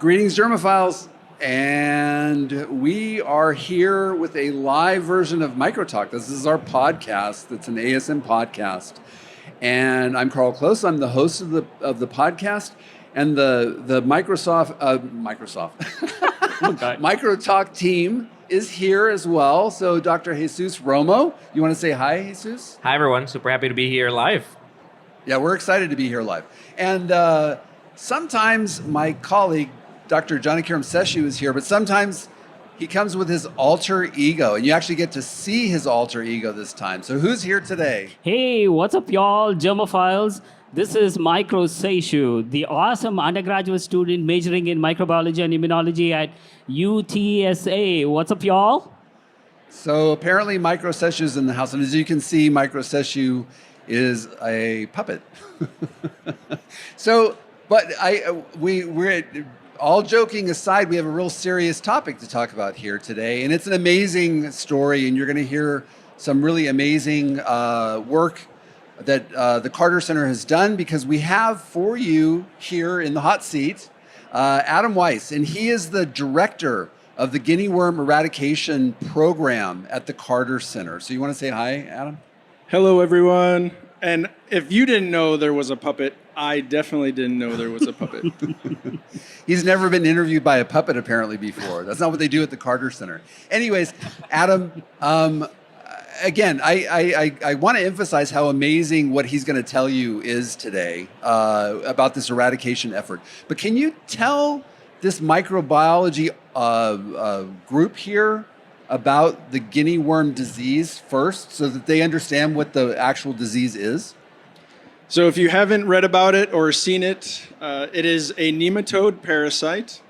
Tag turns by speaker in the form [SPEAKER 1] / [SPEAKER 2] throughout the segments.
[SPEAKER 1] Greetings, germophiles. And we are here with a live version of MicroTalk. This is our podcast. It's an ASM podcast. And I'm Carl Close. I'm the host of the podcast. And the Microsoft MicroTalk team is here as well. So Dr. Jesus Romo, you want to say hi, Jesus?
[SPEAKER 2] Hi, everyone. Super happy to be here live.
[SPEAKER 1] Yeah, we're excited to be here live. And sometimes my colleague, Dr. Johnny Kiram Seshu, is here, but sometimes he comes with his alter ego, and you actually get to see his alter ego this time. So who's here today?
[SPEAKER 3] Hey, what's up, y'all, germophiles? This is microTalk, the awesome undergraduate student majoring in microbiology and immunology at UTSA. What's up, y'all?
[SPEAKER 1] So apparently microTalk is in the house, and as you can see, microTalk is a puppet. So, but we're all joking aside, we have a real serious topic to talk about here today, and it's an amazing story, and you're going to hear some really amazing work that the Carter Center has done, because we have for you here in the hot seat Adam Weiss, and he is the director of the Guinea Worm Eradication Program at the Carter Center. So you want to say hi, Adam?
[SPEAKER 4] Hello, everyone. And if you didn't know there was a puppet, I definitely didn't know there was a puppet.
[SPEAKER 1] He's never been interviewed by a puppet apparently before. That's not what they do at the Carter Center. Anyways, Adam, again, I want to emphasize how amazing what he's going to tell you is today about this eradication effort. But can you tell this microbiology group here about the guinea worm disease first, so that they understand what the actual disease is?
[SPEAKER 4] So if you haven't read about it or seen it, it is a nematode parasite.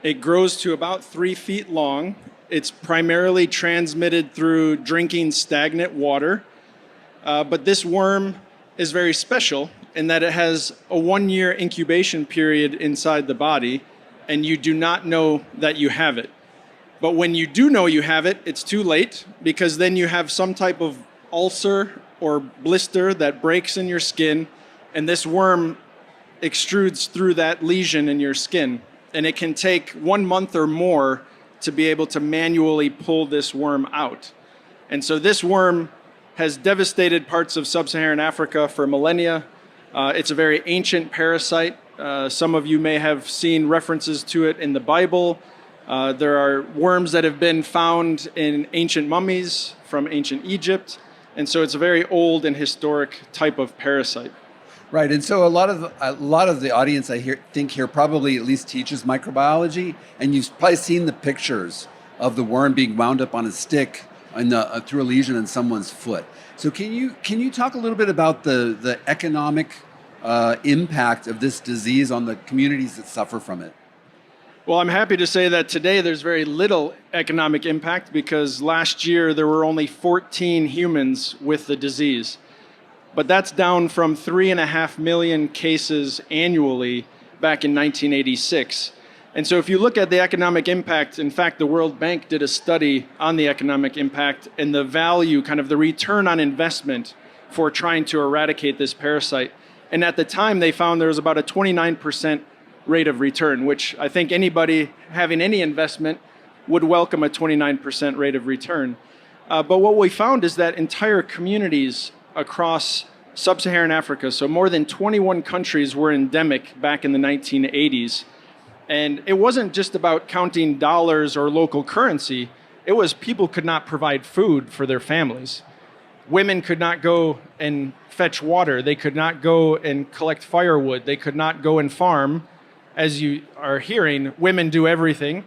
[SPEAKER 4] It grows to about 3 feet long. It's primarily transmitted through drinking stagnant water. But this worm is very special in that it has a 1-year incubation period inside the body, and you do not know that you have it. But when you do know you have it, it's too late, because then you have some type of ulcer or blister that breaks in your skin, and this worm extrudes through that lesion in your skin. And it can take 1 month or more to be able to manually pull this worm out. And so this worm has devastated parts of sub-Saharan Africa for millennia. It's a very ancient parasite. Some of you may have seen references to it in the Bible. There are worms that have been found in ancient mummies from ancient Egypt. And so it's a very old and historic type of parasite.
[SPEAKER 1] Right, and so a lot of the audience I think here probably at least teaches microbiology, and you've probably seen the pictures of the worm being wound up on a stick through a lesion in someone's foot. So can you talk a little bit about the economic impact of this disease on the communities that suffer from it?
[SPEAKER 4] Well, I'm happy to say that today there's very little economic impact, because last year there were only 14 humans with the disease. But that's down from 3.5 million cases annually back in 1986. And so if you look at the economic impact, in fact, the World Bank did a study on the economic impact and the value, kind of the return on investment for trying to eradicate this parasite. And at the time, they found there was about a 29% rate of return, which I think anybody having any investment would welcome a 29% rate of return. But what we found is that entire communities across sub-Saharan Africa, so more than 21 countries were endemic back in the 1980s. And it wasn't just about counting dollars or local currency. It was people could not provide food for their families. Women could not go and fetch water. They could not go and collect firewood. They could not go and farm. As you are hearing, women do everything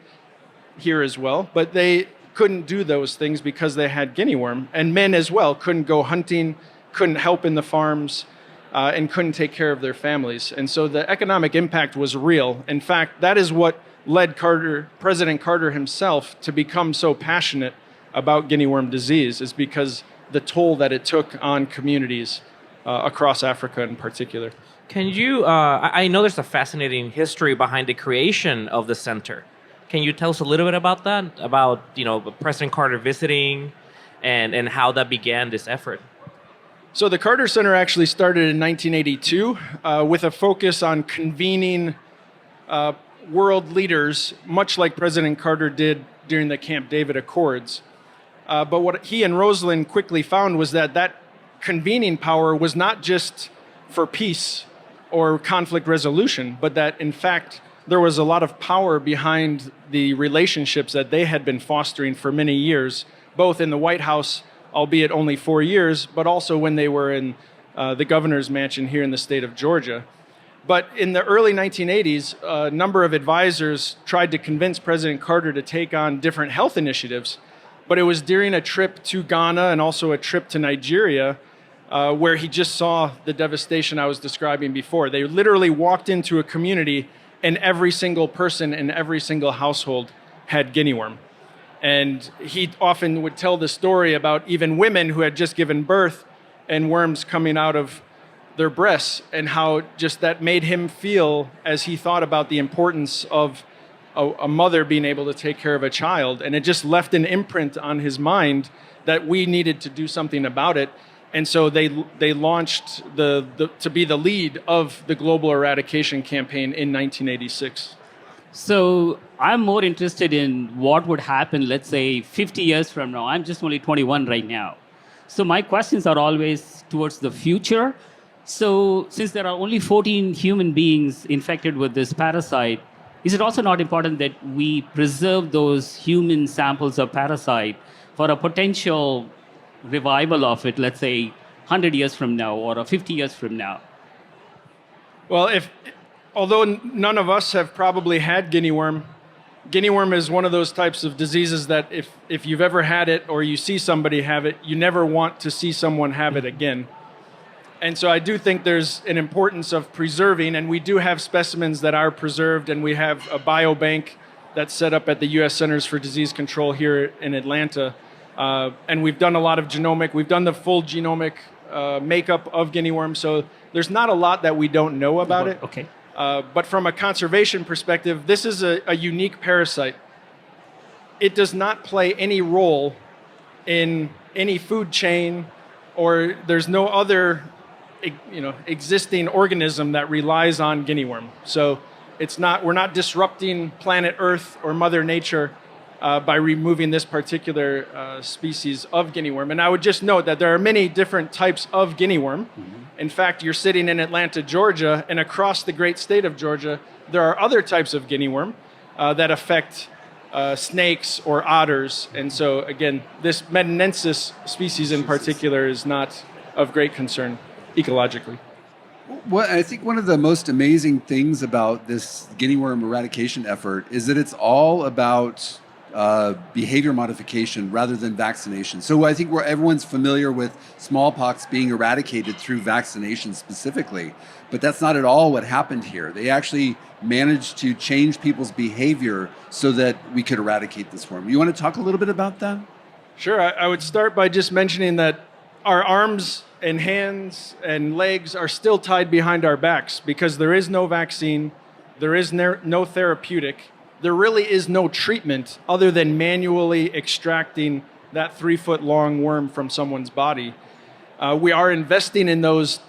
[SPEAKER 4] here as well, but they couldn't do those things because they had guinea worm. And men as well couldn't go hunting, couldn't help in the farms, and couldn't take care of their families. And so the economic impact was real. In fact, that is what led President Carter himself to become so passionate about guinea worm disease, is because the toll that it took on communities across Africa in particular.
[SPEAKER 2] Can you, I know there's a fascinating history behind the creation of the center. Can you tell us a little bit about that? About, President Carter visiting and how that began this effort?
[SPEAKER 4] So the Carter Center actually started in 1982 with a focus on convening world leaders, much like President Carter did during the Camp David Accords. But what he and Rosalind quickly found was that convening power was not just for peace or conflict resolution, but that in fact there was a lot of power behind the relationships that they had been fostering for many years, both in the White House, albeit only 4 years, but also when they were in the governor's mansion here in the state of Georgia. But in the early 1980s, a number of advisors tried to convince President Carter to take on different health initiatives. But it was during a trip to Ghana and also a trip to Nigeria where he just saw the devastation I was describing before. They literally walked into a community and every single person in every single household had guinea worm. And he often would tell the story about even women who had just given birth and worms coming out of their breasts, and how just that made him feel, as he thought about the importance of a mother being able to take care of a child. And it just left an imprint on his mind that we needed to do something about it. And so they launched to be the lead of the global eradication campaign in 1986.
[SPEAKER 3] So I'm more interested in what would happen, let's say, 50 years from now. I'm just only 21 right now. So my questions are always towards the future. So since there are only 14 human beings infected with this parasite, is it also not important that we preserve those human samples of parasite for a potential revival of it, let's say 100 years from now or 50 years from now?
[SPEAKER 4] Well, although none of us have probably had guinea worm is one of those types of diseases that if you've ever had it or you see somebody have it, you never want to see someone have it again. And so I do think there's an importance of preserving, and we do have specimens that are preserved, and we have a biobank that's set up at the U.S. Centers for Disease Control here in Atlanta. And we've done a lot of genomic, we've done the full genomic makeup of guinea worm, so there's not a lot that we don't know about it.
[SPEAKER 3] Okay.
[SPEAKER 4] But from a conservation perspective, this is a unique parasite. It does not play any role in any food chain, or there's no other existing organism that relies on guinea worm. So we're not disrupting planet Earth or Mother Nature by removing this particular species of guinea worm. And I would just note that there are many different types of guinea worm. Mm-hmm. In fact, you're sitting in Atlanta, Georgia, and across the great state of Georgia, there are other types of guinea worm that affect snakes or otters. And so again, this medinensis species in particular is not of great concern ecologically.
[SPEAKER 1] Well, I think one of the most amazing things about this guinea worm eradication effort is that it's all about behavior modification rather than vaccination. So I think everyone's familiar with smallpox being eradicated through vaccination specifically, but that's not at all what happened here. They actually managed to change people's behavior so that we could eradicate this worm. You want to talk a little bit about that?
[SPEAKER 4] Sure. I would start by just mentioning that our arms and hands and legs are still tied behind our backs because there is no vaccine, there is no therapeutic, there really is no treatment other than manually extracting that 3-foot-long worm from someone's body. We are investing in those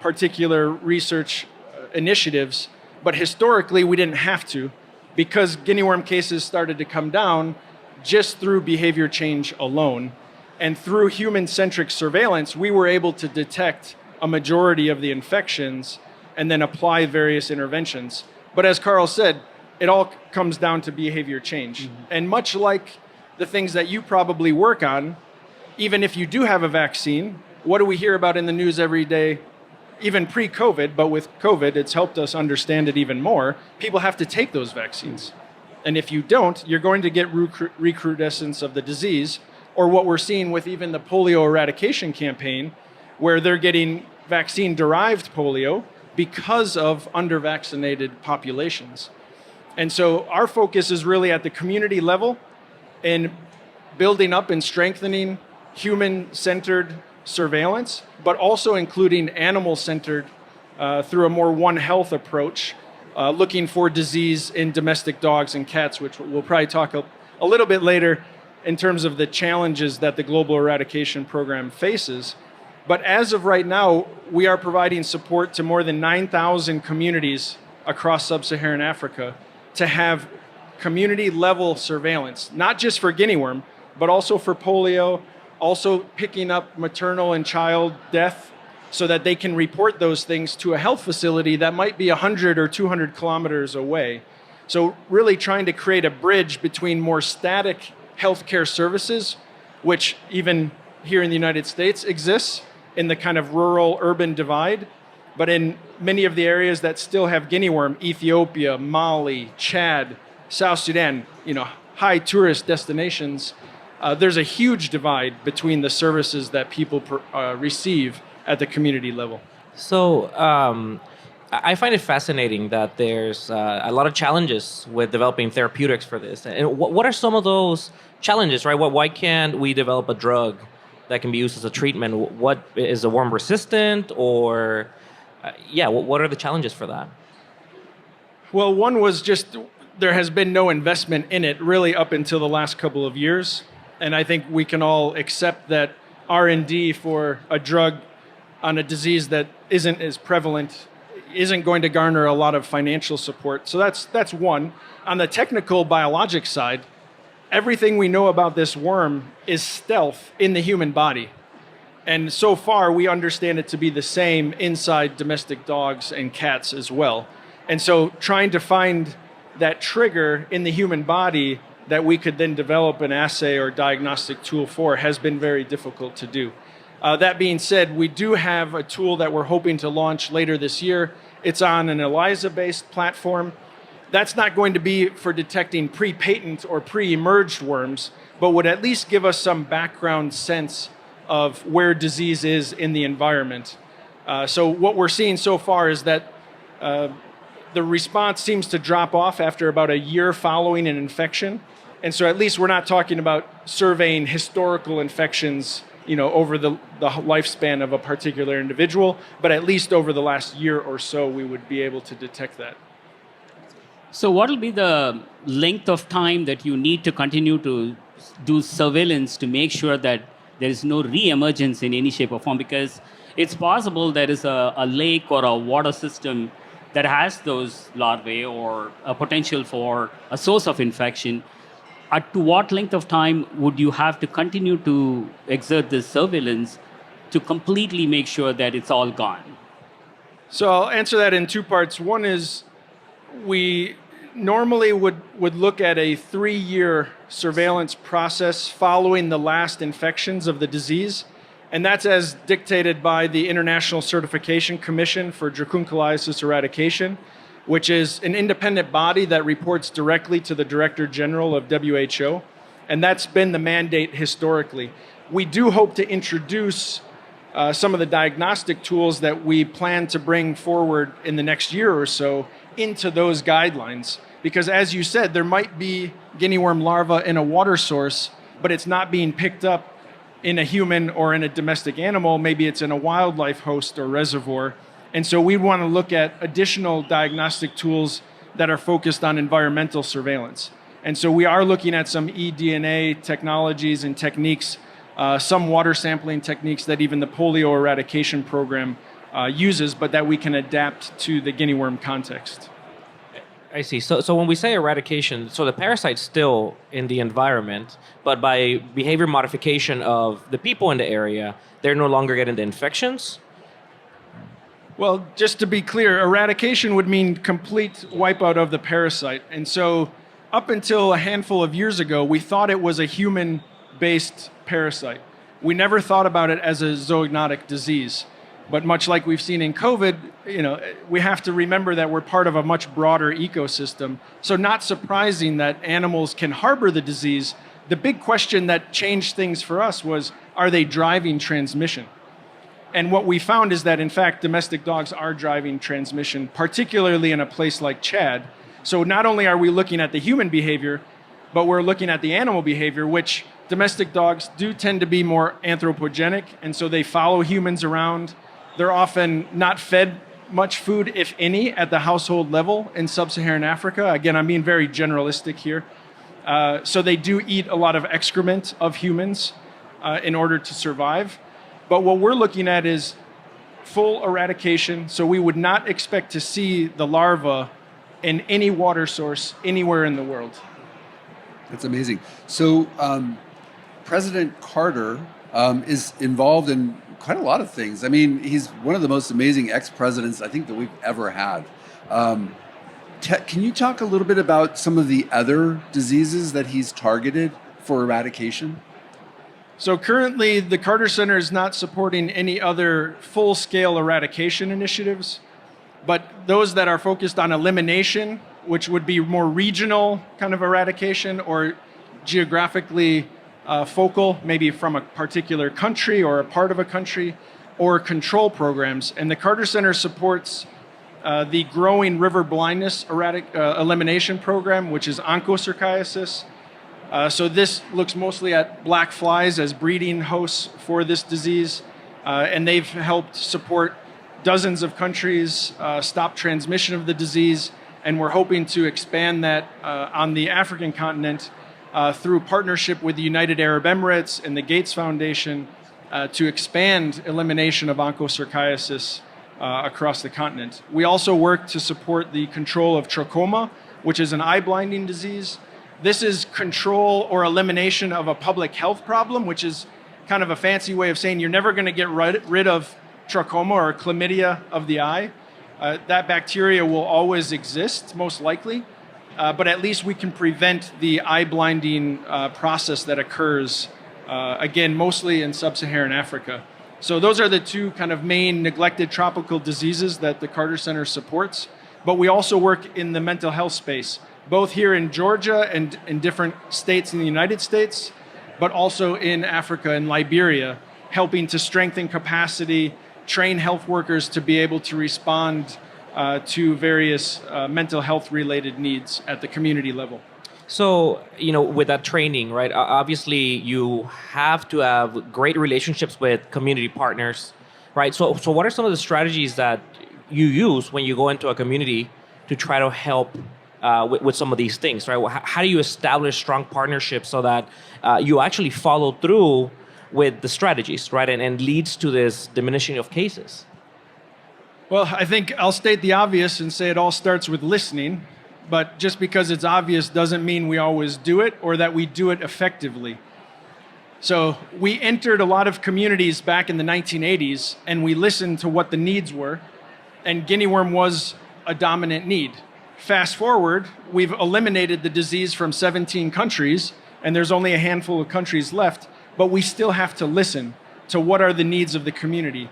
[SPEAKER 4] particular research initiatives, but historically we didn't have to because guinea worm cases started to come down just through behavior change alone. And through human-centric surveillance, we were able to detect a majority of the infections and then apply various interventions. But as Carl said, it all comes down to behavior change. Mm-hmm. And much like the things that you probably work on, even if you do have a vaccine, what do we hear about in the news every day? Even pre-COVID, but with COVID, it's helped us understand it even more. People have to take those vaccines. And if you don't, you're going to get recrudescence of the disease, or what we're seeing with even the polio eradication campaign, where they're getting vaccine-derived polio because of under-vaccinated populations. And so our focus is really at the community level in building up and strengthening human-centered surveillance, but also including animal-centered through a more One Health approach, looking for disease in domestic dogs and cats, which we'll probably talk a little bit later in terms of the challenges that the Global Eradication Program faces. But as of right now, we are providing support to more than 9,000 communities across sub-Saharan Africa to have community level surveillance, not just for guinea worm, but also for polio, also picking up maternal and child death so that they can report those things to a health facility that might be 100 or 200 kilometers away. So really trying to create a bridge between more static healthcare services, which even here in the United States exists in the kind of rural-urban divide, but in many of the areas that still have guinea worm, Ethiopia, Mali, Chad, South Sudan, high tourist destinations, there's a huge divide between the services that people receive at the community level.
[SPEAKER 2] So I find it fascinating that there's a lot of challenges with developing therapeutics for this. And what are some of those challenges, right? Why can't we develop a drug that can be used as a treatment? What is a worm resistant, or what are the challenges for that?
[SPEAKER 4] Well, one was just there has been no investment in it really up until the last couple of years. And I think we can all accept that R&D for a drug on a disease that isn't as prevalent isn't going to garner a lot of financial support. So that's one. On the technical biologic side, everything we know about this worm is stealth in the human body. And so far, we understand it to be the same inside domestic dogs and cats as well. And so trying to find that trigger in the human body that we could then develop an assay or diagnostic tool for has been very difficult to do. That being said, we do have a tool that we're hoping to launch later this year. It's on an ELISA-based platform. That's not going to be for detecting pre-patent or pre-emerged worms, but would at least give us some background sense of where disease is in the environment. So what we're seeing so far is that the response seems to drop off after about a year following an infection. And so at least we're not talking about surveying historical infections over the lifespan of a particular individual, but at least over the last year or so, we would be able to detect that.
[SPEAKER 3] So what will be the length of time that you need to continue to do surveillance to make sure that there is no re-emergence in any shape or form? Because it's possible there is a lake or a water system that has those larvae or a potential for a source of infection. To what length of time would you have to continue to exert this surveillance to completely make sure that it's all gone?
[SPEAKER 4] So I'll answer that in two parts. One is we normally would look at a 3-year surveillance process following the last infections of the disease. And that's as dictated by the International Certification Commission for Dracunculiasis Eradication, which is an independent body that reports directly to the Director General of WHO. And that's been the mandate historically. We do hope to introduce some of the diagnostic tools that we plan to bring forward in the next year or so into those guidelines. Because as you said, there might be guinea worm larvae in a water source, but it's not being picked up in a human or in a domestic animal. Maybe it's in a wildlife host or reservoir. And so we want to look at additional diagnostic tools that are focused on environmental surveillance. And so we are looking at some eDNA technologies and techniques, some water sampling techniques that even the polio eradication program uses, but that we can adapt to the guinea worm context.
[SPEAKER 2] I see. So when we say eradication, so the parasite's still in the environment, but by behavior modification of the people in the area, they're no longer getting the infections?
[SPEAKER 4] Well, just to be clear, eradication would mean complete wipeout of the parasite. And so up until a handful of years ago, we thought it was a human-based parasite. We never thought about it as a zoonotic disease. But much like we've seen in COVID, we have to remember that we're part of a much broader ecosystem. So not surprising that animals can harbor the disease. The big question that changed things for us was, are they driving transmission? And what we found is that, in fact, domestic dogs are driving transmission, particularly in a place like Chad. So not only are we looking at the human behavior, but we're looking at the animal behavior, which domestic dogs do tend to be more anthropogenic, and so they follow humans around. They're often not fed much food, if any, at the household level in sub-Saharan Africa. Again, I'm being very generalistic here. So they do eat a lot of excrement of humans in order to survive. But what we're looking at is full eradication. So we would not expect to see the larva in any water source anywhere in the world.
[SPEAKER 1] That's amazing. So President Carter is involved in quite a lot of things. I mean, he's one of the most amazing ex-presidents I think that we've ever had. Can you talk a little bit about some of the other diseases that he's targeted for eradication?
[SPEAKER 4] So currently, the Carter Center is not supporting any other full-scale eradication initiatives, but those that are focused on elimination, which would be more regional kind of eradication or geographically focal, maybe from a particular country or a part of a country, or control programs. And the Carter Center supports the growing river blindness elimination program, which is onchocerciasis. So this looks mostly at black flies as breeding hosts for this disease, and they've helped support dozens of countries stop transmission of the disease, and we're hoping to expand that on the African continent through partnership with the United Arab Emirates and the Gates Foundation to expand elimination of onchocerciasis across the continent. We also work to support the control of trachoma, which is an eye blinding disease. This is control or elimination of a public health problem, which is kind of a fancy way of saying you're never going to get rid of trachoma or chlamydia of the eye. That bacteria will always exist, most likely, but at least we can prevent the eye blinding process that occurs, again, mostly in sub-Saharan Africa. So those are the two kind of main neglected tropical diseases that the Carter Center supports. But we also work in the mental health space, both here in Georgia and in different states in the United States, but also in Africa and Liberia, helping to strengthen capacity, train health workers to be able to respond to various mental health related needs at the community level.
[SPEAKER 2] So, with that training, right, obviously you have to have great relationships with community partners, right? So what are some of the strategies that you use when you go into a community to try to help with some of these things, right? How do you establish strong partnerships so that you actually follow through with the strategies, right? And leads to this diminishing of cases?
[SPEAKER 4] Well, I think I'll state the obvious and say it all starts with listening. But just because it's obvious doesn't mean we always do it or that we do it effectively. So we entered a lot of communities back in the 1980s and we listened to what the needs were, and guinea worm was a dominant need. Fast forward, we've eliminated the disease from 17 countries and there's only a handful of countries left, but we still have to listen to what are the needs of the community.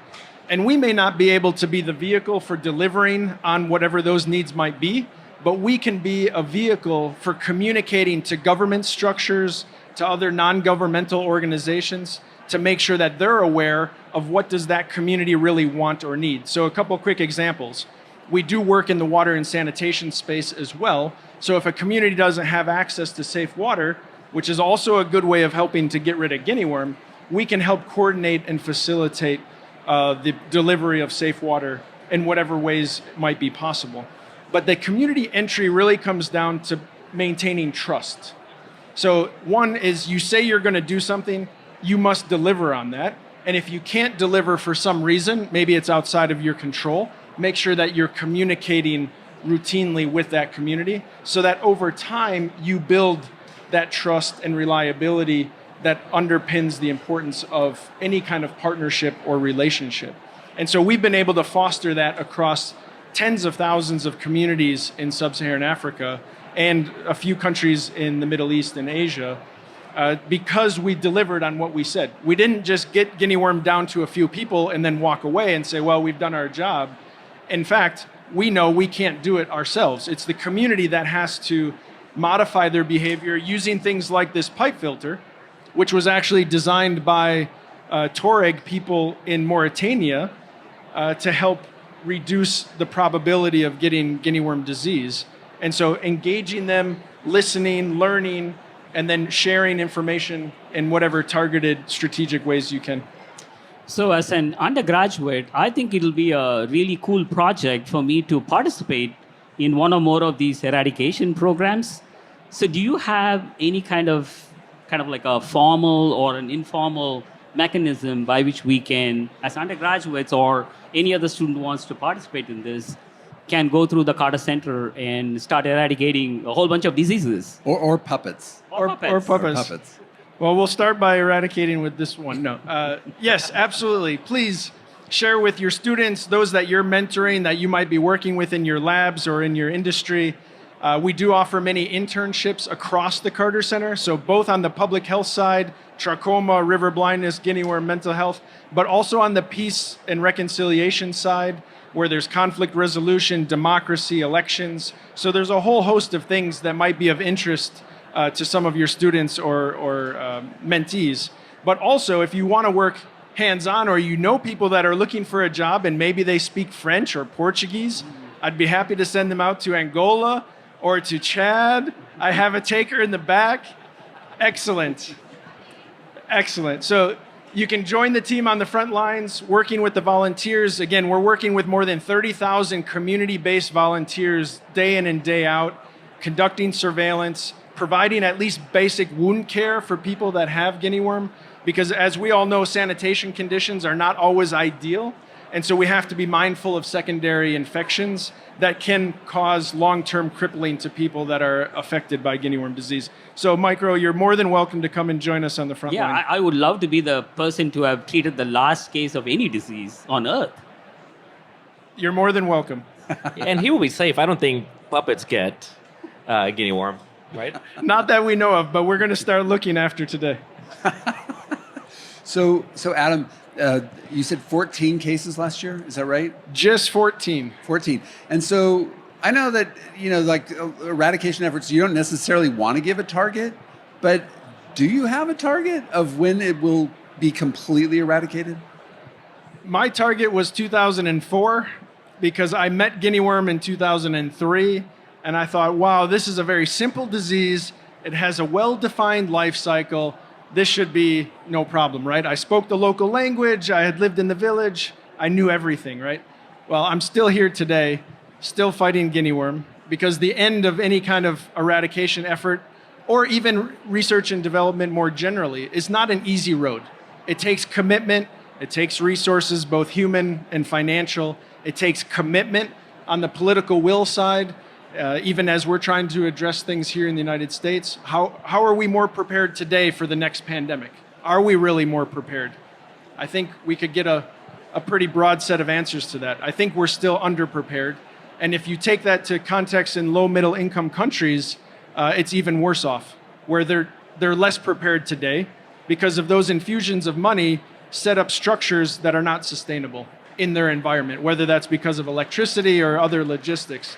[SPEAKER 4] And we may not be able to be the vehicle for delivering on whatever those needs might be, but we can be a vehicle for communicating to government structures, to other non-governmental organizations, to make sure that they're aware of what does that community really want or need. So a couple quick examples. We do work in the water and sanitation space as well. So if a community doesn't have access to safe water, which is also a good way of helping to get rid of guinea worm, we can help coordinate and facilitate the delivery of safe water in whatever ways might be possible. But the community entry really comes down to maintaining trust. So one is you say you're going to do something, you must deliver on that. And if you can't deliver for some reason, maybe it's outside of your control, make sure that you're communicating routinely with that community so that over time you build that trust and reliability that underpins the importance of any kind of partnership or relationship. And so we've been able to foster that across tens of thousands of communities in sub-Saharan Africa and a few countries in the Middle East and Asia because we delivered on what we said. We didn't just get guinea worm down to a few people and then walk away and say, well, we've done our job. In fact, we know we can't do it ourselves. It's the community that has to modify their behavior using things like this pipe filter, which was actually designed by Tuareg people in Mauritania to help reduce the probability of getting guinea worm disease. And so engaging them, listening, learning, and then sharing information in whatever targeted strategic ways you can.
[SPEAKER 3] So as an undergraduate, I think it'll be a really cool project for me to participate in one or more of these eradication programs. So do you have any kind of like a formal or an informal mechanism by which we can, as undergraduates or any other student who wants to participate in this, can go through the Carter Center and start eradicating a whole bunch of diseases.
[SPEAKER 1] Or puppets.
[SPEAKER 4] Or puppets.
[SPEAKER 1] Or puppets.
[SPEAKER 4] Well, we'll start by eradicating with this one. No. Yes, absolutely. Please share with your students, those that you're mentoring, that you might be working with in your labs or in your industry. We do offer many internships across the Carter Center, so both on the public health side, trachoma, river blindness, guinea worm, mental health, but also on the peace and reconciliation side, where there's conflict resolution, democracy, elections. So there's a whole host of things that might be of interest to some of your students or mentees. But also, if you want to work hands-on, or you know people that are looking for a job and maybe they speak French or Portuguese, I'd be happy to send them out to Angola or to Chad. I have a taker in the back. Excellent. Excellent. So you can join the team on the front lines, working with the volunteers. Again, we're working with more than 30,000 community-based volunteers day in and day out, conducting surveillance, providing at least basic wound care for people that have guinea worm, because as we all know, sanitation conditions are not always ideal. And so we have to be mindful of secondary infections that can cause long-term crippling to people that are affected by guinea worm disease. So, Micro, you're more than welcome to come and join us on the front line.
[SPEAKER 3] Yeah, I would love to be the person to have treated the last case of any disease on Earth.
[SPEAKER 4] You're more than welcome.
[SPEAKER 2] And he will be safe. I don't think puppets get guinea worm, right?
[SPEAKER 4] Not that we know of, but we're going to start looking after today.
[SPEAKER 1] So Adam, you said 14 cases last year, is that right?
[SPEAKER 4] Just 14.
[SPEAKER 1] 14. And so I know that, like eradication efforts, you don't necessarily want to give a target, but do you have a target of when it will be completely eradicated?
[SPEAKER 4] My target was 2004 because I met guinea worm in 2003, and I thought, wow, this is a very simple disease. It has a well-defined life cycle. This should be no problem, right? I spoke the local language. I had lived in the village. I knew everything, right? Well, I'm still here today, still fighting guinea worm, because the end of any kind of eradication effort, or even research and development more generally, is not an easy road. It takes commitment. It takes resources, both human and financial. It takes commitment on the political will side. Even as we're trying to address things here in the United States, how are we more prepared today for the next pandemic? Are we really more prepared? I think we could get a pretty broad set of answers to that. I think we're still underprepared. And if you take that to context in low middle income countries, it's even worse off, where they're less prepared today because of those infusions of money set up structures that are not sustainable in their environment, whether that's because of electricity or other logistics.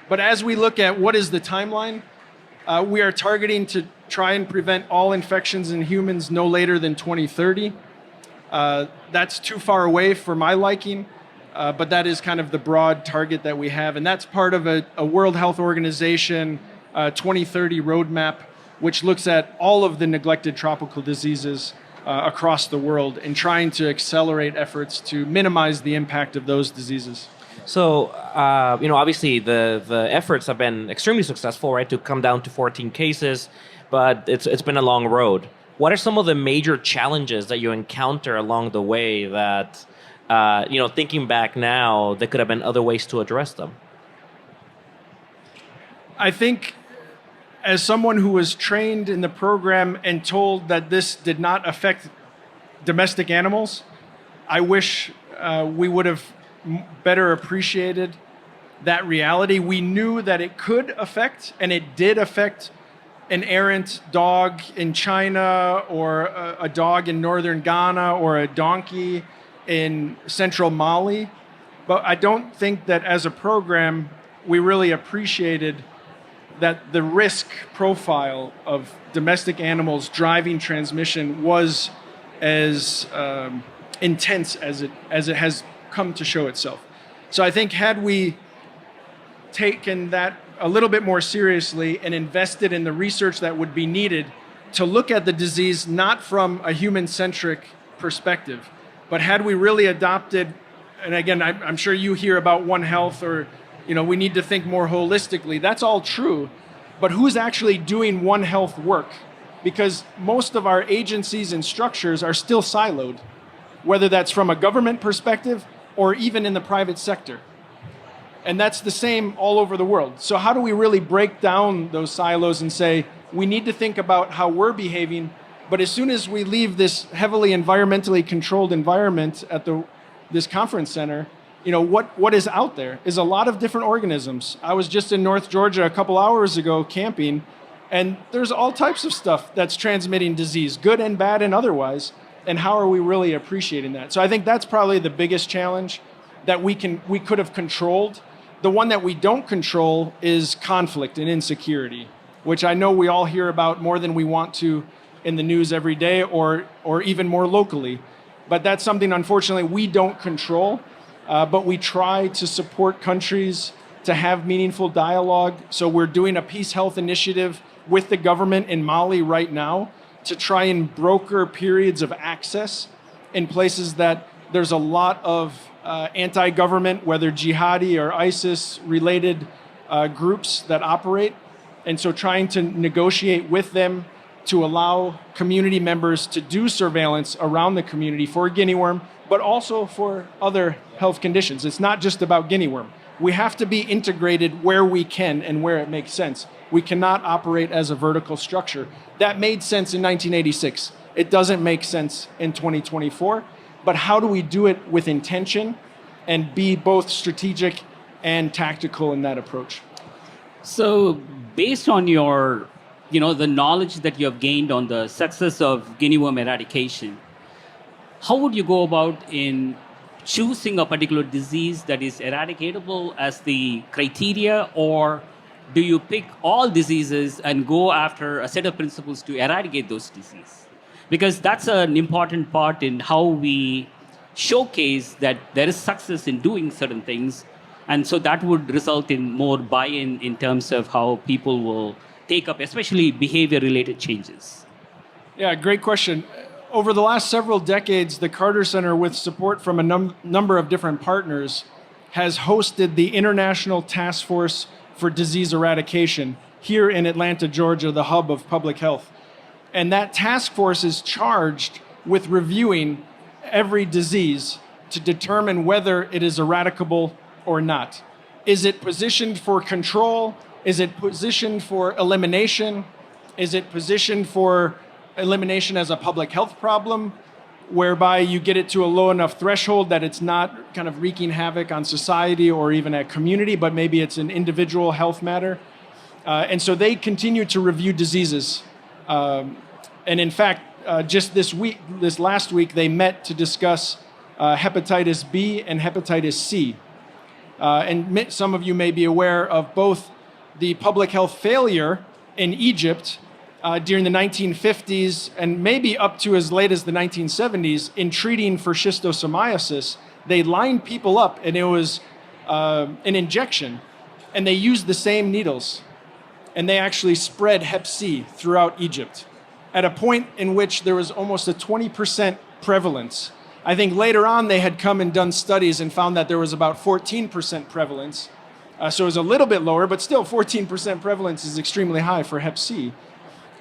[SPEAKER 4] But as we look at what is the timeline, we are targeting to try and prevent all infections in humans no later than 2030. That's too far away for my liking, but that is kind of the broad target that we have. And that's part of a World Health Organization 2030 roadmap, which looks at all of the neglected tropical diseases across the world and trying to accelerate efforts to minimize the impact of those diseases.
[SPEAKER 2] So, obviously the efforts have been extremely successful, right, to come down to 14 cases, but it's been a long road. What are some of the major challenges that you encounter along the way that, thinking back now, there could have been other ways to address them?
[SPEAKER 4] I think as someone who was trained in the program and told that this did not affect domestic animals, I wish we would have better appreciated that reality. We knew that it could affect, and it did affect, an errant dog in China, or a dog in northern Ghana, or a donkey in central Mali. But I don't think that as a program, we really appreciated that the risk profile of domestic animals driving transmission was as intense as it has come to show itself. So I think had we taken that a little bit more seriously and invested in the research that would be needed to look at the disease not from a human-centric perspective, but had we really adopted, and again, I'm sure you hear about One Health, or we need to think more holistically. That's all true, but who's actually doing One Health work? Because most of our agencies and structures are still siloed, whether that's from a government perspective or even in the private sector. And that's the same all over the world. So how do we really break down those silos and say, we need to think about how we're behaving, but as soon as we leave this heavily environmentally controlled environment at this conference center, what is out there is a lot of different organisms. I was just in North Georgia a couple hours ago camping, and there's all types of stuff that's transmitting disease, good and bad and otherwise. And how are we really appreciating that? So I think that's probably the biggest challenge that we could have controlled. The one that we don't control is conflict and insecurity, which I know we all hear about more than we want to in the news every day, or even more locally. But that's something, unfortunately, we don't control. But we try to support countries to have meaningful dialogue. So we're doing a peace health initiative with the government in Mali right now to try and broker periods of access in places that there's a lot of anti-government, whether jihadi or ISIS-related groups that operate. And so trying to negotiate with them to allow community members to do surveillance around the community for guinea worm, but also for other health conditions. It's not just about guinea worm. We have to be integrated where we can and where it makes sense. We cannot operate as a vertical structure. That made sense in 1986. It doesn't make sense in 2024. But how do we do it with intention and be both strategic and tactical in that approach?
[SPEAKER 3] So based on your, the knowledge that you have gained on the success of guinea worm eradication, how would you go about in choosing a particular disease that is eradicatable as the criteria, or do you pick all diseases and go after a set of principles to eradicate those diseases? Because that's an important part in how we showcase that there is success in doing certain things. And so that would result in more buy-in in terms of how people will take up, especially behavior-related changes.
[SPEAKER 4] Yeah, great question. Over the last several decades, the Carter Center, with support from a number of different partners, has hosted the International Task Force for Disease Eradication here in Atlanta, Georgia, the hub of public health. And that task force is charged with reviewing every disease to determine whether it is eradicable or not. Is it positioned for control? Is it positioned for elimination? Is it positioned for elimination as a public health problem, whereby you get it to a low enough threshold that it's not kind of wreaking havoc on society or even a community, but maybe it's an individual health matter? And so they continue to review diseases. And in fact, just this last week, they met to discuss hepatitis B and hepatitis C. And some of you may be aware of both the public health failure in Egypt during the 1950s and maybe up to as late as the 1970s in treating for schistosomiasis. They lined people up, and it was an injection, and they used the same needles, and they actually spread Hep C throughout Egypt at a point in which there was almost a 20% prevalence. I think later on they had come and done studies and found that there was about 14% prevalence. So it was a little bit lower, but still 14% prevalence is extremely high for Hep C.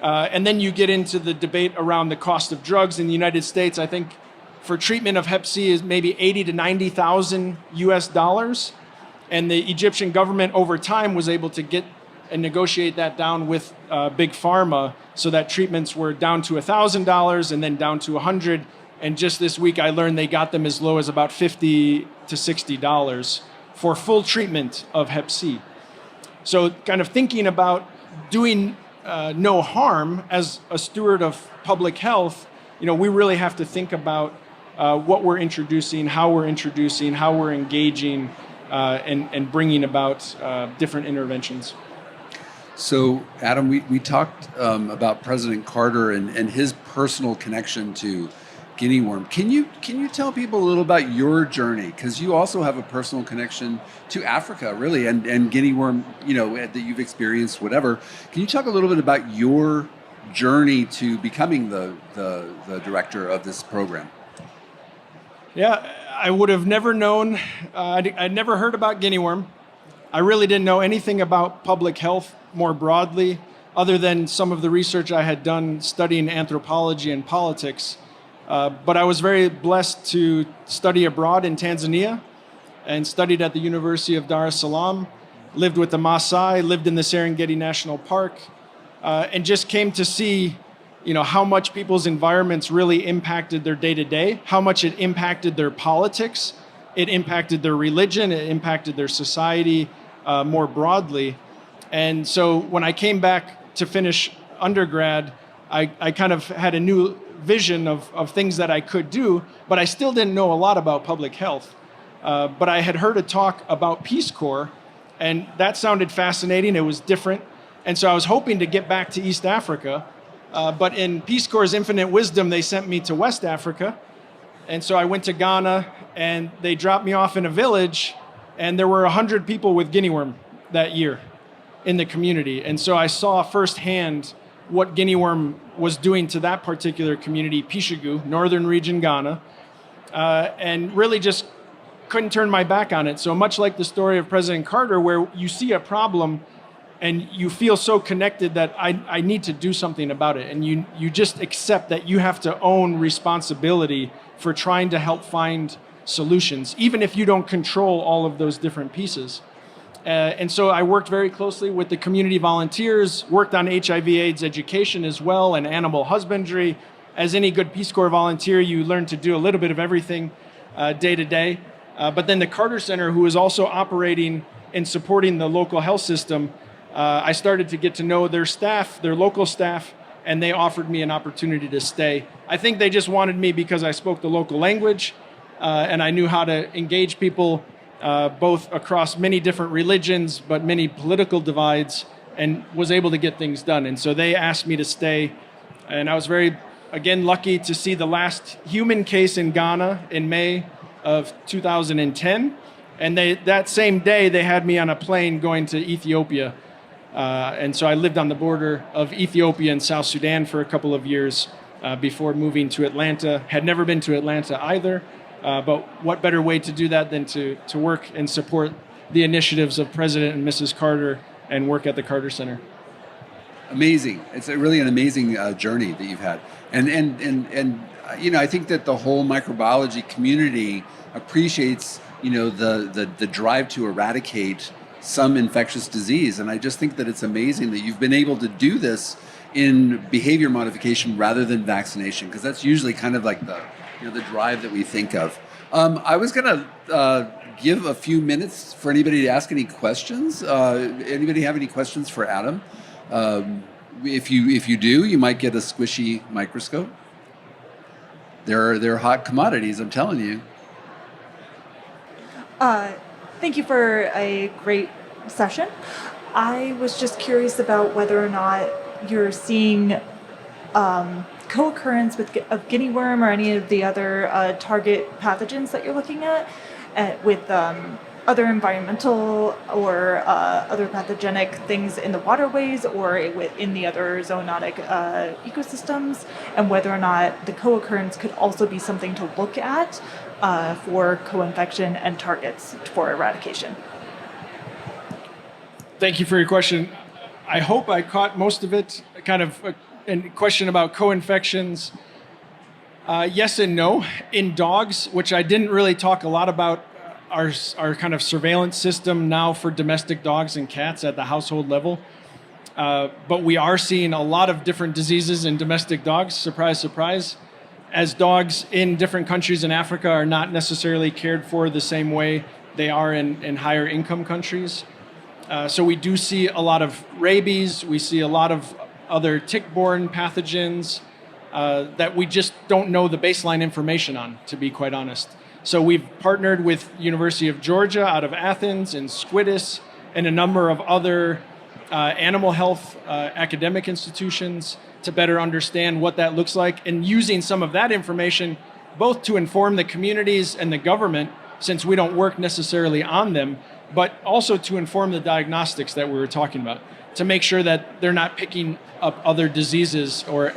[SPEAKER 4] And then you get into the debate around the cost of drugs in the United States. I think for treatment of Hep C is maybe 80 to 90,000 US dollars. And the Egyptian government over time was able to get and negotiate that down with Big Pharma so that treatments were down to $1,000 and then down to $100. And just this week I learned they got them as low as about $50 to $60 for full treatment of Hep C. So kind of thinking about doing no harm as a steward of public health, we really have to think about what we're introducing, how we're engaging, and bringing about different interventions.
[SPEAKER 1] So, Adam, we talked about President Carter and his personal connection to guinea worm. Can you tell people a little about your journey? Because you also have a personal connection to Africa, really, and guinea worm, that you've experienced, whatever. Can you talk a little bit about your journey to becoming the director of this program?
[SPEAKER 4] Yeah, I would have never known. I'd never heard about guinea worm. I really didn't know anything about public health more broadly, other than some of the research I had done studying anthropology and politics. But I was very blessed to study abroad in Tanzania and studied at the University of Dar es Salaam, lived with the Maasai, lived in the Serengeti National Park, and just came to see how much people's environments really impacted their day-to-day, how much it impacted their politics, it impacted their religion, it impacted their society more broadly. And so when I came back to finish undergrad, I kind of had a new vision of things that I could do, but I still didn't know a lot about public health. But I had heard a talk about Peace Corps, and that sounded fascinating. It was different. And so I was hoping to get back to East Africa. But in Peace Corps' infinite wisdom, they sent me to West Africa. And so I went to Ghana, and they dropped me off in a village, and there were 100 people with guinea worm that year in the community. And so I saw firsthand what guinea worm was doing to that particular community, Pishigu, northern region Ghana, and really just couldn't turn my back on it. So much like the story of President Carter, where you see a problem and you feel so connected that I need to do something about it. And you just accept that you have to own responsibility for trying to help find solutions, even if you don't control all of those different pieces. And so I worked very closely with the community volunteers, worked on HIV/AIDS education as well, and animal husbandry. As any good Peace Corps volunteer, you learn to do a little bit of everything day to day. But then the Carter Center, who is also operating and supporting the local health system, I started to get to know their staff, their local staff, and they offered me an opportunity to stay. I think they just wanted me because I spoke the local language, and I knew how to engage people both across many different religions, but many political divides, and was able to get things done. And so they asked me to stay, and I was very, again, lucky to see the last human case in Ghana in May of 2010. And that same day, they had me on a plane going to Ethiopia. And so I lived on the border of Ethiopia and South Sudan for a couple of years before moving to Atlanta. Had never been to Atlanta either. But what better way to do that than to work and support the initiatives of President and Mrs. Carter and work at the Carter Center.
[SPEAKER 1] Amazing. It's really an amazing journey that you've had. And I think that the whole microbiology community appreciates, the drive to eradicate some infectious disease. And I just think that it's amazing that you've been able to do this in behavior modification rather than vaccination, because that's usually kind of like the drive that we think of. I was going to give a few minutes for anybody to ask any questions. Anybody have any questions for Adam? If you do, you might get a squishy microscope. They're hot commodities, I'm telling you.
[SPEAKER 5] Thank you for a great session. I was just curious about whether or not you're seeing co-occurrence of guinea worm or any of the other target pathogens that you're looking at with other environmental or other pathogenic things in the waterways or in the other zoonotic ecosystems, and whether or not the co-occurrence could also be something to look at for co-infection and targets for eradication.
[SPEAKER 4] Thank you for your question. I hope I caught most of it. Kind of a question about co-infections. Yes and no. In dogs, which I didn't really talk a lot about, our kind of surveillance system now for domestic dogs and cats at the household level. But we are seeing a lot of different diseases in domestic dogs, surprise, surprise, as dogs in different countries in Africa are not necessarily cared for the same way they are in higher income countries. So we do see a lot of rabies, we see a lot of other tick-borne pathogens that we just don't know the baseline information on, to be quite honest. So we've partnered with University of Georgia out of Athens and Squidis and a number of other animal health academic institutions to better understand what that looks like, and using some of that information both to inform the communities and the government, since we don't work necessarily on them, but also to inform the diagnostics that we were talking about, to make sure that they're not picking up other diseases or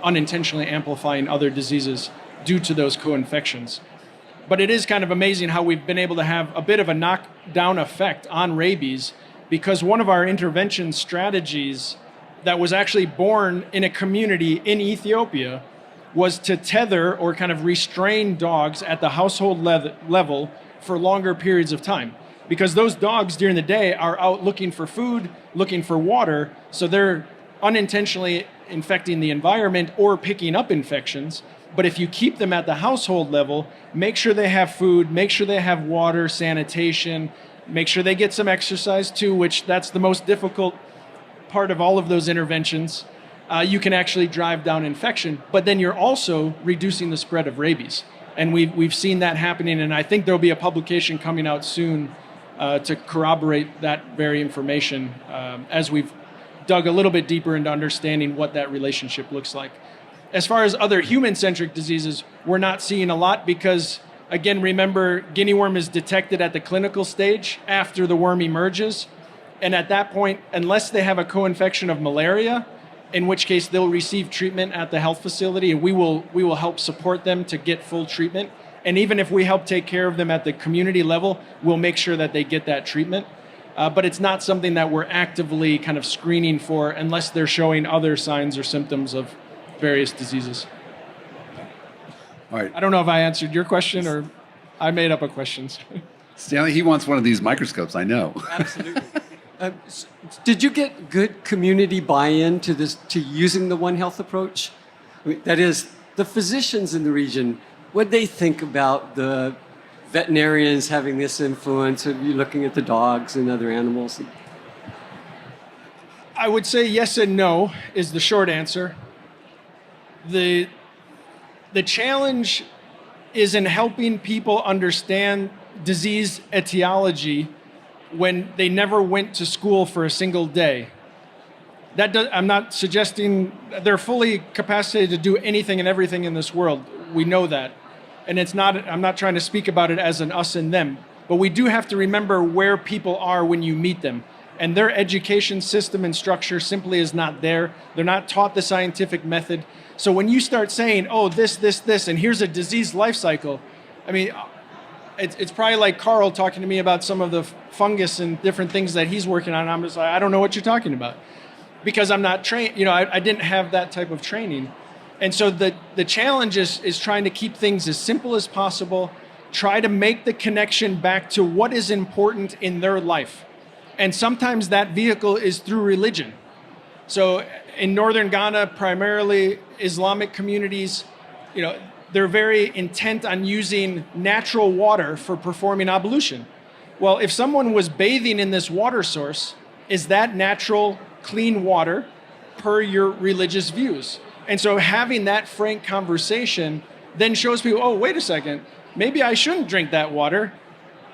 [SPEAKER 4] unintentionally amplifying other diseases due to those co-infections. But it is kind of amazing how we've been able to have a bit of a knockdown effect on rabies, because one of our intervention strategies that was actually born in a community in Ethiopia was to tether or kind of restrain dogs at the household level for longer periods of time. Because those dogs during the day are out looking for food, looking for water, so they're unintentionally infecting the environment or picking up infections. But if you keep them at the household level, make sure they have food, make sure they have water, sanitation, make sure they get some exercise too, which that's the most difficult part of all of those interventions. You can actually drive down infection, but then you're also reducing the spread of rabies. And we've seen that happening, and I think there'll be a publication coming out soon to corroborate that very information as we've dug a little bit deeper into understanding what that relationship looks like. As far as other human-centric diseases, we're not seeing a lot because, again, remember, guinea worm is detected at the clinical stage after the worm emerges. And at that point, unless they have a co-infection of malaria, in which case they'll receive treatment at the health facility, and we will help support them to get full treatment. And even if we help take care of them at the community level, we'll make sure that they get that treatment. But it's not something that we're actively kind of screening for unless they're showing other signs or symptoms of various diseases.
[SPEAKER 1] All right.
[SPEAKER 4] I don't know if I answered your question or I made up a question.
[SPEAKER 1] Stanley, he wants one of these microscopes, I know.
[SPEAKER 6] Absolutely. Did you get good community buy-in to this, to using the One Health approach? I mean, that is, the physicians in the region, what they think about the veterinarians having this influence of you looking at the dogs and other animals?
[SPEAKER 4] I would say yes and no is the short answer. The challenge is in helping people understand disease etiology when they never went to school for a single day. I'm not suggesting they're fully capacitated to do anything and everything in this world. We know that. And I'm not trying to speak about it as an us and them, but we do have to remember where people are when you meet them. And their education system and structure simply is not there. They're not taught the scientific method. So when you start saying, oh, this, and here's a disease life cycle, I mean, it's probably like Carl talking to me about some of the fungus and different things that he's working on. I'm just like, I don't know what you're talking about because I'm not trained. I didn't have that type of training. And so the challenge is trying to keep things as simple as possible, try to make the connection back to what is important in their life. And sometimes that vehicle is through religion. So in northern Ghana, primarily Islamic communities, they're very intent on using natural water for performing ablution. Well, if someone was bathing in this water source, is that natural, clean water per your religious views? And so having that frank conversation then shows people, oh, wait a second, maybe I shouldn't drink that water.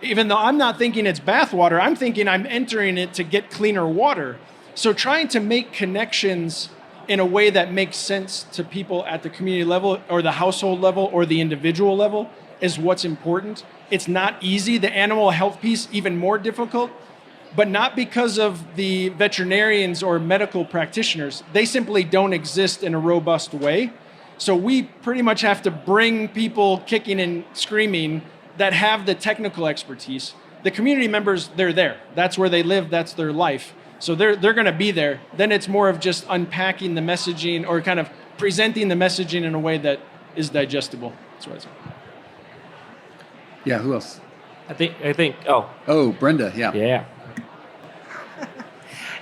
[SPEAKER 4] Even though I'm not thinking it's bath water, I'm thinking I'm entering it to get cleaner water. So trying to make connections in a way that makes sense to people at the community level or the household level or the individual level is what's important. It's not easy. The animal health piece, even more difficult, but not because of the veterinarians or medical practitioners. They simply don't exist in a robust way. So we pretty much have to bring people kicking and screaming that have the technical expertise. The community members, they're there. That's where they live. That's their life. So they're going to be there. Then it's more of just unpacking the messaging or kind of presenting the messaging in a way that is digestible. That's what I say.
[SPEAKER 1] Yeah, who else?
[SPEAKER 2] I think.
[SPEAKER 1] Oh, Brenda, yeah.
[SPEAKER 2] Yeah.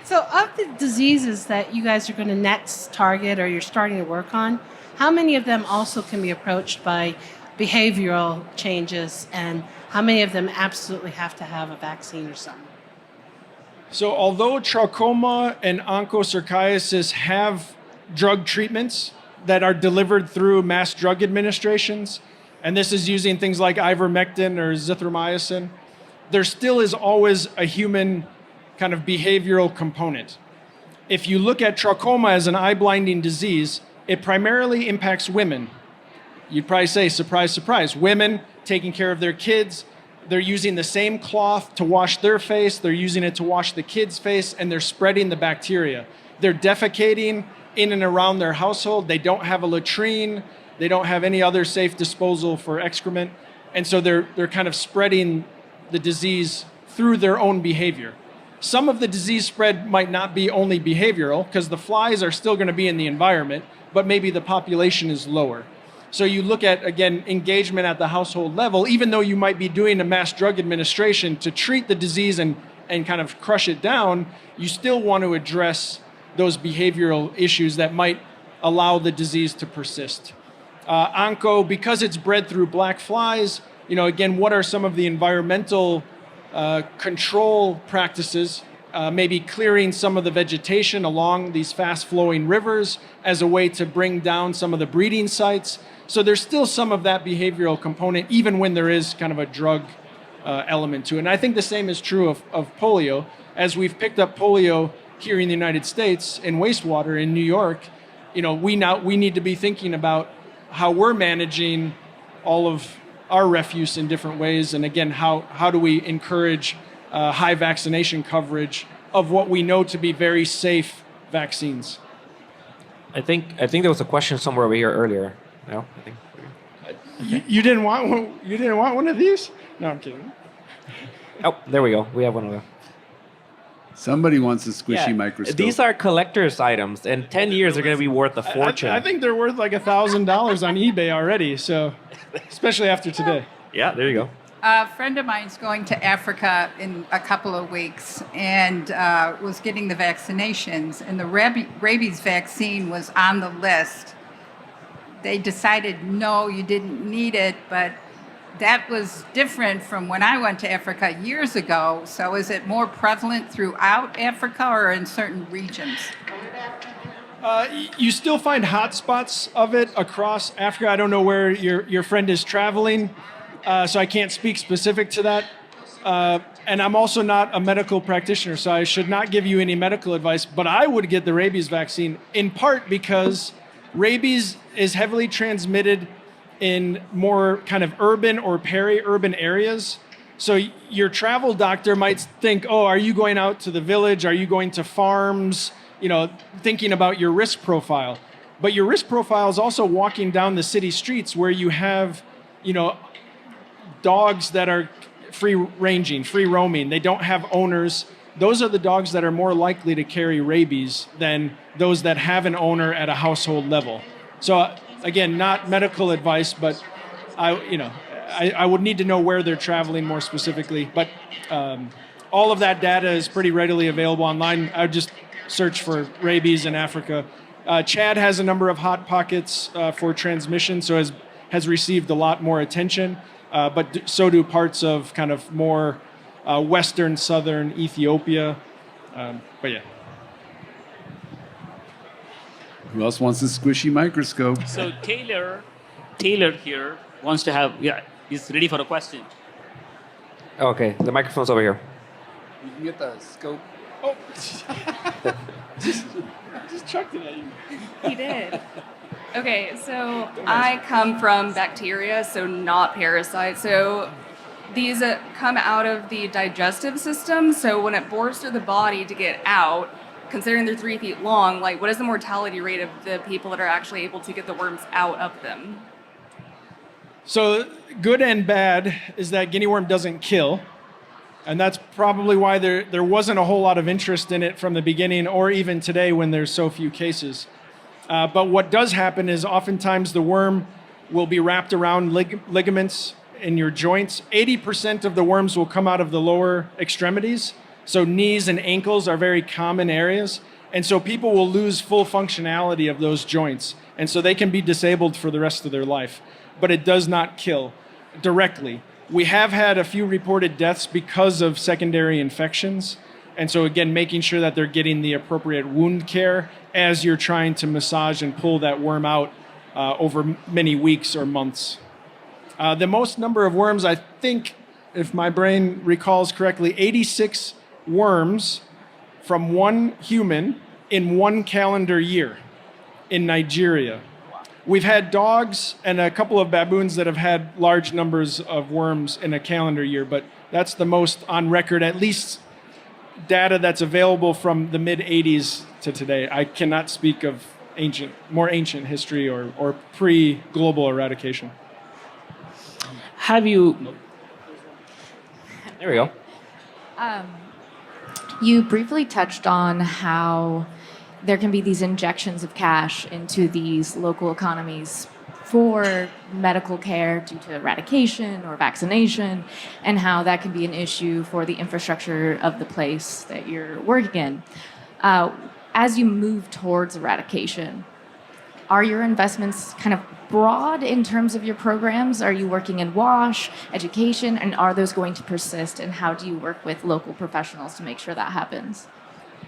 [SPEAKER 7] So, of the diseases that you guys are going to next target or you're starting to work on, how many of them also can be approached by behavioral changes, and how many of them absolutely have to have a vaccine or something?
[SPEAKER 4] So although trachoma and onchocerciasis have drug treatments that are delivered through mass drug administrations, and this is using things like ivermectin or zithromycin, there still is always a human kind of behavioral component. If you look at trachoma as an eye-blinding disease, it primarily impacts women. You'd probably say, surprise, surprise, women taking care of their kids, they're using the same cloth to wash their face, they're using it to wash the kid's face, and they're spreading the bacteria. They're defecating in and around their household, they don't have a latrine, they don't have any other safe disposal for excrement, and so they're kind of spreading the disease through their own behavior. Some of the disease spread might not be only behavioral, because the flies are still going to be in the environment, but maybe the population is lower. So you look at, again, engagement at the household level, even though you might be doing a mass drug administration to treat the disease and kind of crush it down, you still want to address those behavioral issues that might allow the disease to persist. Onco, because it's bred through black flies, again, what are some of the environmental control practices? Maybe clearing some of the vegetation along these fast-flowing rivers as a way to bring down some of the breeding sites. So there's still some of that behavioral component, even when there is kind of a drug element to it. And I think the same is true of polio. As we've picked up polio here in the United States in wastewater in New York, we need to be thinking about how we're managing all of our refuse in different ways. And again, how do we encourage high vaccination coverage of what we know to be very safe vaccines?
[SPEAKER 2] I think there was a question somewhere over here earlier. No, I think.
[SPEAKER 4] You didn't want one. You didn't want one of these? No, I'm kidding.
[SPEAKER 2] Oh, there we go. We have one of them.
[SPEAKER 1] Somebody wants a squishy microscope.
[SPEAKER 2] These are collector's items. In 10 years, they're going to be worth a fortune.
[SPEAKER 4] I think they're worth like $1,000 on eBay already. So, especially after today.
[SPEAKER 2] Yeah, there you go.
[SPEAKER 8] A friend of mine's going to Africa in a couple of weeks and was getting the vaccinations, and the rabies vaccine was on the list. They decided, no, you didn't need it, but that was different from when I went to Africa years ago. So is it more prevalent throughout Africa or in certain regions?
[SPEAKER 4] You still find hotspots of it across Africa. I don't know where your friend is traveling, so I can't speak specific to that. And I'm also not a medical practitioner, so I should not give you any medical advice, but I would get the rabies vaccine in part because rabies is heavily transmitted in more kind of urban or peri-urban areas. So your travel doctor might think, oh, are you going out to the village? Are you going to farms? Thinking about your risk profile. But your risk profile is also walking down the city streets where you have, dogs that are free ranging, free roaming. They don't have owners. Those are the dogs that are more likely to carry rabies than those that have an owner at a household level. So again, not medical advice, but I would need to know where they're traveling more specifically. But all of that data is pretty readily available online. I would just search for rabies in Africa. Chad has a number of hot pockets for transmission, so has received a lot more attention. But so do parts of kind of more western, southern Ethiopia. But yeah.
[SPEAKER 1] Who else wants a squishy microscope?
[SPEAKER 3] So Taylor here wants to have, he's ready for a question.
[SPEAKER 2] Okay, the microphone's over here.
[SPEAKER 1] You can get the scope.
[SPEAKER 4] Oh, just chucked it at you.
[SPEAKER 9] He did. Okay, so I come from bacteria, so not parasites. So these come out of the digestive system. So when it bores through the body to get out, considering they're 3 feet long, what is the mortality rate of the people that are actually able to get the worms out of them?
[SPEAKER 4] So good and bad is that guinea worm doesn't kill. And that's probably why there wasn't a whole lot of interest in it from the beginning or even today when there's so few cases. But what does happen is oftentimes the worm will be wrapped around ligaments in your joints. 80% of the worms will come out of the lower extremities. So knees and ankles are very common areas. And so people will lose full functionality of those joints. And so they can be disabled for the rest of their life. But it does not kill directly. We have had a few reported deaths because of secondary infections. And so again, making sure that they're getting the appropriate wound care as you're trying to massage and pull that worm out over many weeks or months. The most number of worms, I think, if my brain recalls correctly, 86 worms from one human in one calendar year in Nigeria. We've had dogs and a couple of baboons that have had large numbers of worms in a calendar year, but that's the most on record, at least data that's available from the mid-'80s to today. I cannot speak of more ancient history or pre-global eradication.
[SPEAKER 3] Have you...
[SPEAKER 2] There we go.
[SPEAKER 10] You briefly touched on how there can be these injections of cash into these local economies for medical care due to eradication or vaccination, and how that can be an issue for the infrastructure of the place that you're working in. As you move towards eradication, are your investments kind of broad in terms of your programs? Are you working in WASH, education, and are those going to persist? And how do you work with local professionals to make sure that happens?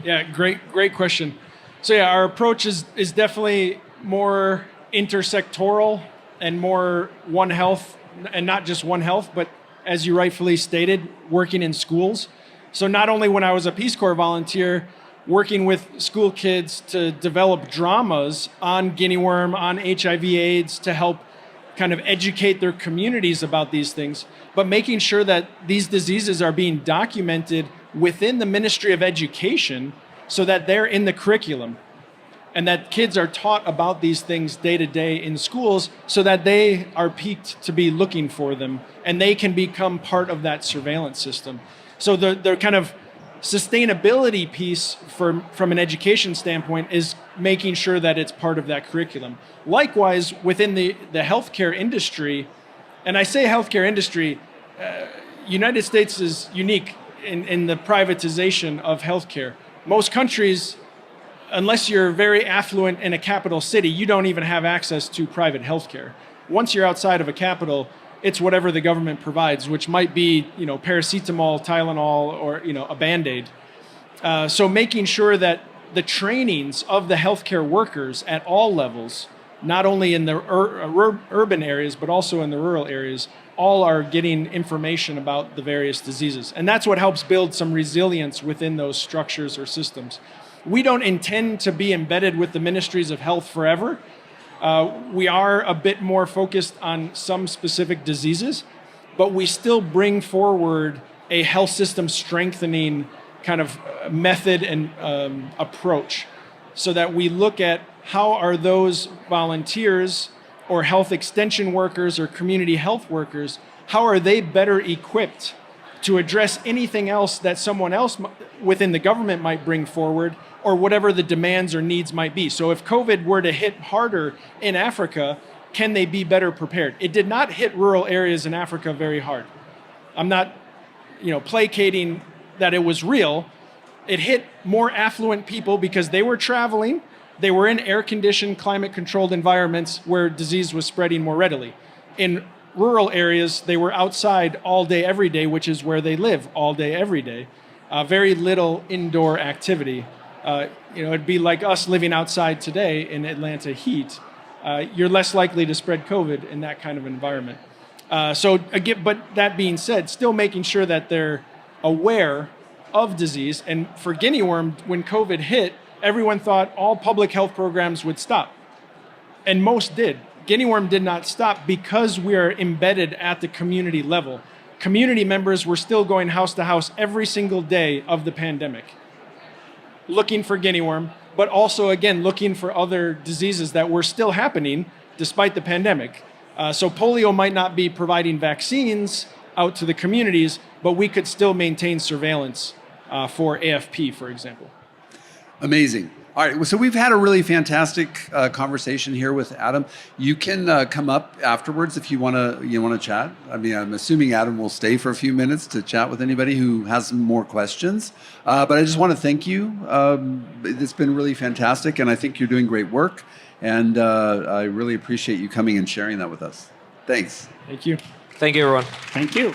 [SPEAKER 4] Yeah, great question. So yeah, our approach is definitely more intersectoral and more One Health, and not just One Health, but as you rightfully stated, working in schools. So not only when I was a Peace Corps volunteer, working with school kids to develop dramas on guinea worm, on HIV/AIDS, to help kind of educate their communities about these things, but making sure that these diseases are being documented within the Ministry of Education so that they're in the curriculum and that kids are taught about these things day to day in schools so that they are piqued to be looking for them and they can become part of that surveillance system. So the kind of sustainability piece from an education standpoint is making sure that it's part of that curriculum. Likewise, within the healthcare industry, and I say healthcare industry, United States is unique in the privatization of healthcare. Most countries, unless you're very affluent in a capital city, you don't even have access to private healthcare. Once you're outside of a capital, it's whatever the government provides, which might be, paracetamol, Tylenol, or, a Band-Aid. So making sure that the trainings of the healthcare workers at all levels, not only in the urban areas, but also in the rural areas, all are getting information about the various diseases. And that's what helps build some resilience within those structures or systems. We don't intend to be embedded with the ministries of health forever. We are a bit more focused on some specific diseases, but we still bring forward a health system strengthening kind of method and approach so that we look at how are those volunteers or health extension workers or community health workers, how are they better equipped to address anything else that someone else within the government might bring forward, or whatever the demands or needs might be. So if COVID were to hit harder in Africa, can they be better prepared? It did not hit rural areas in Africa very hard. I'm not, placating that it was real. It hit more affluent people because they were traveling, they were in air-conditioned, climate-controlled environments where disease was spreading more readily. In rural areas, they were outside all day, every day, which is where they live all day, every day. Very little indoor activity. It'd be like us living outside today in Atlanta heat. You're less likely to spread COVID in that kind of environment. But that being said, still making sure that they're aware of disease. And for guinea worm, when COVID hit, everyone thought all public health programs would stop. And most did. Guinea worm did not stop because we are embedded at the community level. Community members were still going house to house every single day of the pandemic, looking for guinea worm, but also, again, looking for other diseases that were still happening despite the pandemic. So polio might not be providing vaccines out to the communities, but we could still maintain surveillance for AFP, for example.
[SPEAKER 1] Amazing. All right, so we've had a really fantastic conversation here with Adam. You can come up afterwards if you want to chat. I mean, I'm assuming Adam will stay for a few minutes to chat with anybody who has some more questions. But I just want to thank you. It's been really fantastic, and I think you're doing great work. And I really appreciate you coming and sharing that with us. Thanks.
[SPEAKER 4] Thank you.
[SPEAKER 2] Thank you, everyone.
[SPEAKER 3] Thank you.